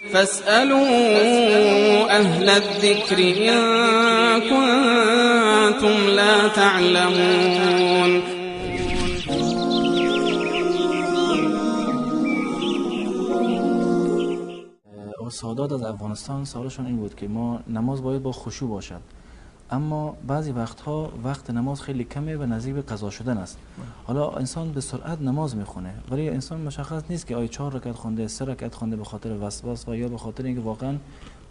فاسألوا أهل الذكر إن كنتم لا تعلمون. سادات از افغانستان سوالشون این بود که ما نماز باید با خشوع باشد، اما بعضی وقتها وقت نماز خیلی کمه و نزدیک به قضا شدن است. حالا انسان به سرعت نماز میخونه ولی انسان مشخص نیست که آیا 4 رکعت خونده 3 رکعت خونده به خاطر وسواس و یا به خاطر اینکه واقعا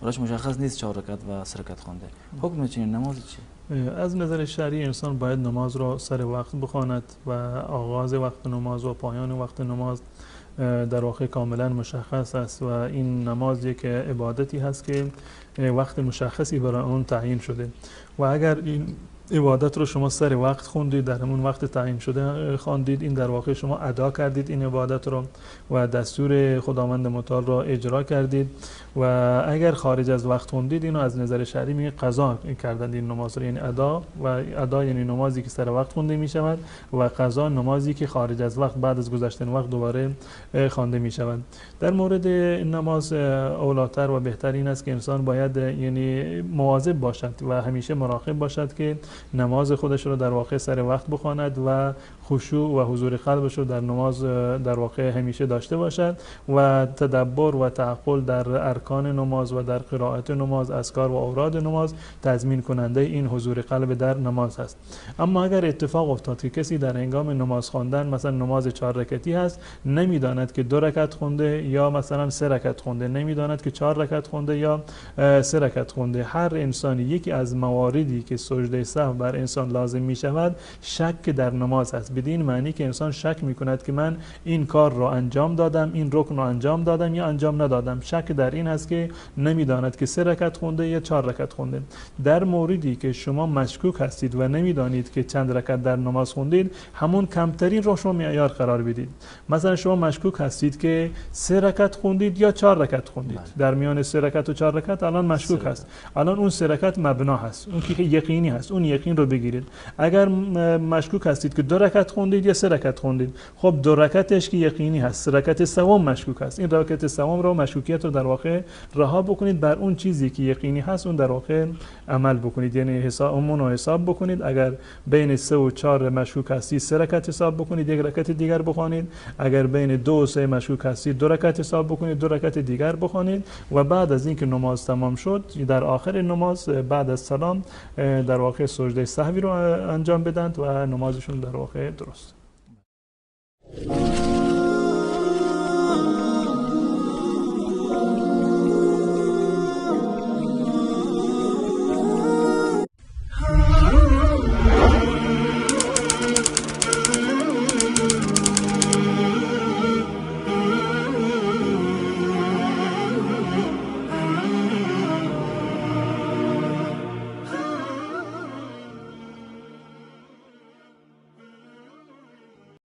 براش مشخص نیست 4 رکعت و 3 رکعت خونده. حکم چنین نماز چیه؟ از نظر شرعی انسان باید نماز را سر وقت بخواند و آغاز وقت نماز و پایان وقت نماز در واقع کاملا مشخص است و این نماز یک عبادتی هست که وقت مشخصی برای اون تعیین شده و اگر این عبادت رو شما سر وقت خوندید، در همون وقت تعیین شده خواندید، این در واقع شما ادا کردید این عبادت رو و دستور خداوند متعال را اجرا کردید و اگر خارج از وقت خوندید اینو از نظر شرعی میگه قضا کردن این نماز رو، یعنی ادا یعنی نمازی که سر وقت خونده می شود و قضا نمازی که خارج از وقت بعد از گذشتن وقت دوباره خوانده می شود. در مورد نماز اولاتر و بهتر این است که انسان باید یعنی مواظب باشد و همیشه مراقب باشد که نماز خودش رو در واقع سر وقت بخواند و خشوع و حضور قلبش رو در نماز در واقع همیشه داشته باشد و تدبر و تعقل در ارکان نماز و در قرائت نماز، اذکار و اوراد نماز تضمین کننده این حضور قلب در نماز هست. اما اگر اتفاق افتاد که کسی در هنگام نماز خواندن مثلا نماز 4 رکعتی هست نمیداند که 2 رکعت خونده یا مثلا 3 رکعت خونده، نمیداند که 4 رکعت خونده یا 3 رکعت خونده، هر انسانی یکی از مواردی که سجده سهو بر انسان لازم می شود شک در نماز است. بدین معنی که انسان شک می کند که من این کار رو انجام دادم، این رکن رو انجام دادم یا انجام ندادم. شک در این است که نمیداند که 3 رکعت خونده یا 4 رکعت خونده. در موردی که شما مشکوک هستید و نمیدانید که چند رکعت در نماز خوندید، همون کمترین رو شما معیار قرار بدید. مثلا شما مشکوک هستید که 3 رکعت خوندید یا 4 رکعت خوندید، در میان 3 رکعت و 4 رکعت الان مشکوک هست، الان اون 3 رکعت مبنا هست، اون که یقینی هست، اون یقین رو بگیرید. اگر مشکوک هستید که 2 رکعت خوندید یا 3 رکعت خوندید، خب 2 رکعتش که یقینی هست، 3 رکعت سوم مشکوک هست، این رکعت سوم رو مشکوکیت رو در واقع رها بکنید، بر اون چیزی که یقینی هست اون در واقع عمل بکنید، یعنی حسابمون رو حساب بکنید. اگر بین 3 و 4 مشکوک هستید 3 رکعت حساب بکنید، 1 رکعت دیگر بخوانید. اگر بین 2 و 3 مشکوک هستید 2 رکعت حساب بکنید، 2 رکعت دیگر بخوانید و بعد از اینکه نماز تمام شد در آخر نماز بعد از سلام در واقع سجده سهوی رو انجام بدند و نمازشون در واقع درست.